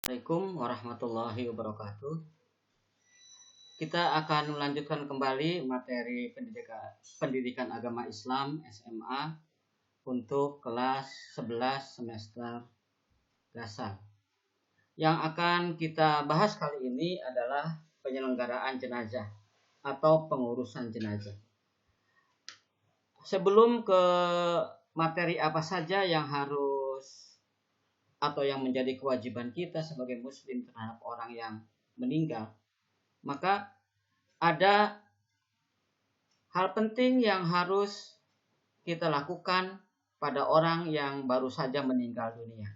Assalamualaikum warahmatullahi wabarakatuh. Kita akan melanjutkan kembali materi pendidikan agama Islam SMA untuk kelas 11 semester dasar. Yang akan kita bahas kali ini adalah penyelenggaraan jenazah atau pengurusan jenazah. Sebelum ke materi apa saja yang harus atau yang menjadi kewajiban kita sebagai muslim terhadap orang yang meninggal, maka ada hal penting yang harus kita lakukan pada orang yang baru saja meninggal dunia.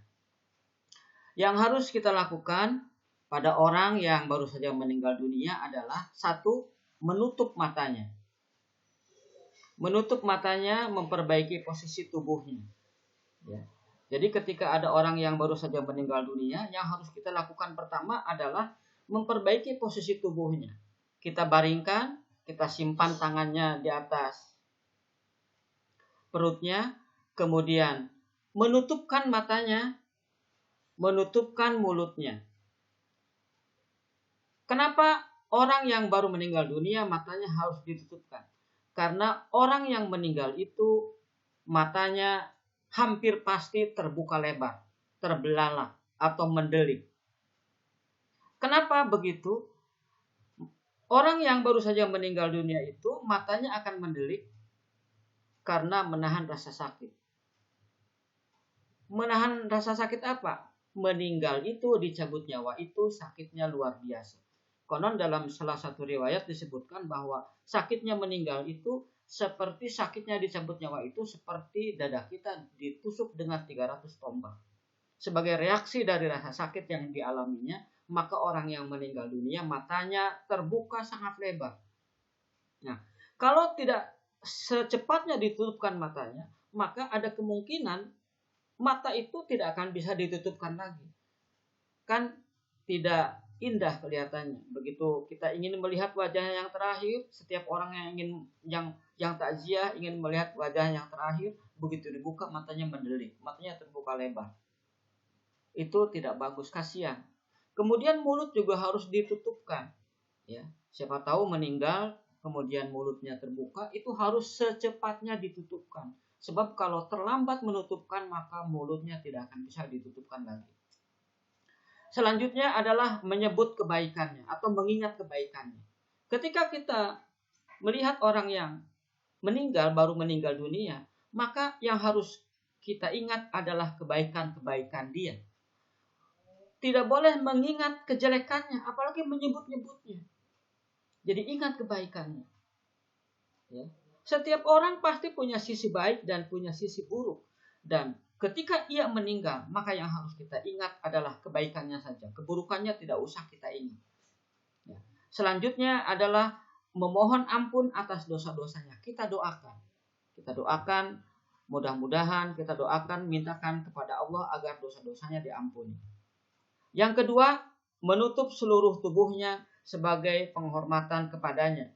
Yang harus kita lakukan pada orang yang baru saja meninggal dunia adalah satu, menutup matanya. Menutup matanya, memperbaiki posisi tubuhnya. Ya. Jadi ketika ada orang yang baru saja meninggal dunia, yang harus kita lakukan pertama adalah memperbaiki posisi tubuhnya. Kita baringkan, kita simpan tangannya di atas perutnya, kemudian menutupkan matanya, menutupkan mulutnya. Kenapa orang yang baru meninggal dunia matanya harus ditutupkan? Karena orang yang meninggal itu matanya hampir pasti terbuka lebar, terbelalak, atau mendelik. Kenapa begitu? Orang yang baru saja meninggal dunia itu matanya akan mendelik karena menahan rasa sakit. Menahan rasa sakit apa? Meninggal itu, dicabut nyawa itu sakitnya luar biasa. Konon dalam salah satu riwayat disebutkan bahwa sakitnya meninggal itu seperti sakitnya dicabut nyawa itu seperti dada kita ditusuk dengan 300 tombak. Sebagai reaksi dari rasa sakit yang dialaminya, maka orang yang meninggal dunia matanya terbuka sangat lebar. Nah, kalau tidak secepatnya ditutupkan matanya, maka ada kemungkinan mata itu tidak akan bisa ditutupkan lagi. Kan tidak indah kelihatannya. Begitu kita ingin melihat wajahnya yang terakhir, setiap orang yang ingin yang takziah ingin melihat wajah yang terakhir, begitu dibuka matanya mendelik, matanya terbuka lebar. Itu tidak bagus, kasihan. Kemudian mulut juga harus ditutupkan. Ya, siapa tahu meninggal kemudian mulutnya terbuka, itu harus secepatnya ditutupkan. Sebab kalau terlambat menutupkan, maka mulutnya tidak akan bisa ditutupkan lagi. Selanjutnya adalah menyebut kebaikannya atau mengingat kebaikannya. Ketika kita melihat orang yang meninggal, baru meninggal dunia, maka yang harus kita ingat adalah kebaikan-kebaikan dia. Tidak boleh mengingat kejelekannya, apalagi menyebut-nyebutnya. Jadi ingat kebaikannya. Ya. Setiap orang pasti punya sisi baik dan punya sisi buruk. Dan ketika ia meninggal, maka yang harus kita ingat adalah kebaikannya saja. Keburukannya tidak usah kita ingat. Ya. Selanjutnya adalah memohon ampun atas dosa-dosanya. Kita doakan. Kita doakan, mudah-mudahan kita doakan, mintakan kepada Allah agar dosa-dosanya diampuni. Yang kedua, menutup seluruh tubuhnya sebagai penghormatan kepadanya.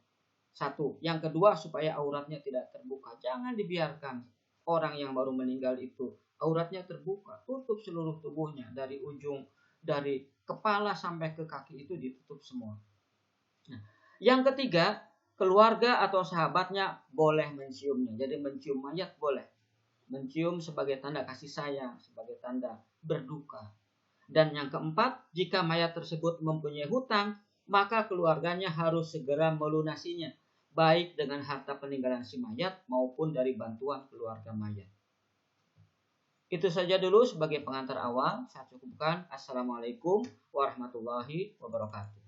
Satu. Yang kedua, supaya auratnya tidak terbuka. Jangan dibiarkan orang yang baru meninggal itu auratnya terbuka. Tutup seluruh tubuhnya dari ujung, dari kepala sampai ke kaki itu ditutup semua. Nah, yang ketiga, keluarga atau sahabatnya boleh menciumnya. Jadi mencium mayat boleh. Mencium sebagai tanda kasih sayang, sebagai tanda berduka. Dan yang keempat, jika mayat tersebut mempunyai hutang, maka keluarganya harus segera melunasinya, baik dengan harta peninggalan si mayat maupun dari bantuan keluarga mayat. Itu saja dulu sebagai pengantar awal. Saya cukupkan. Assalamualaikum warahmatullahi wabarakatuh.